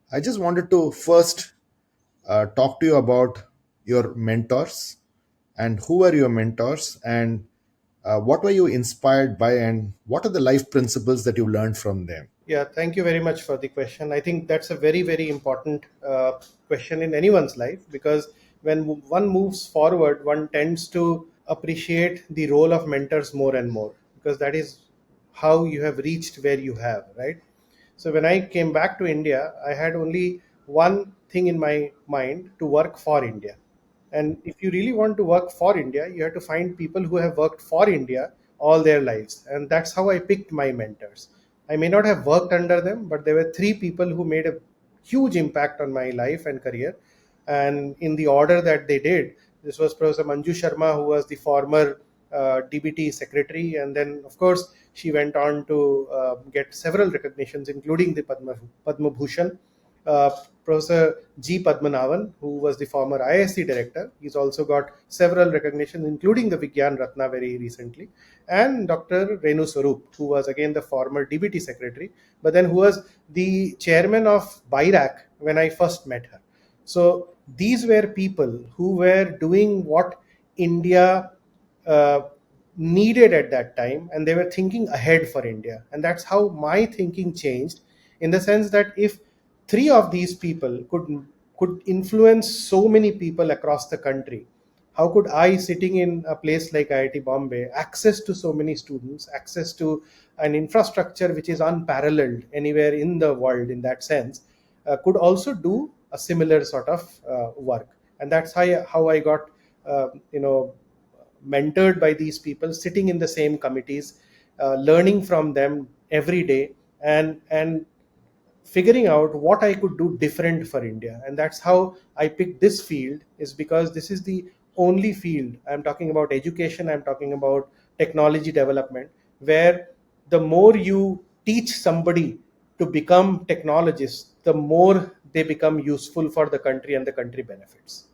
I just wanted to first talk to you about your mentors and who were your mentors and what were you inspired by and what are the life principles that you learned from them? Yeah, thank you very much for the question. I think that's a very, very important question in anyone's life because when one moves forward, one tends to appreciate the role of mentors more and more because that is how you have reached where you have, right? So when I came back to India, I had only one thing in my mind to work for India. And if you really want to work for India, you have to find people who have worked for India all their lives. And that's how I picked my mentors. I may not have worked under them, but there were three people who made a huge impact on my life and career. And in the order that they did, this was Professor Manju Sharma, who was the former DBT secretary. And then, of course, she went on to get several recognitions, including the Padma Bhushan. Uh, Professor G. Padmanabhan, who was the former ISC director. He's also got several recognitions, including the Vigyan Ratna very recently. And Dr. Renu Swarup, who was again the former DBT secretary, but then who was the chairman of BIRAC when I first met her. So these were people who were doing what India uh, needed at that time, and they were thinking ahead for India. And that's how my thinking changed, in the sense that if three of these people could influence so many people across the country, how could I, sitting in a place like IIT Bombay, access to so many students, access to an infrastructure which is unparalleled anywhere in the world in that sense, could also do a similar sort of work. And that's how I got mentored by these people, sitting in the same committees, learning from them every day, and figuring out what I could do different for India. And that's how I picked this field, is because this is the only field. I'm talking about education, I'm talking about technology development, where the more you teach somebody to become technologists, the more they become useful for the country and the country benefits.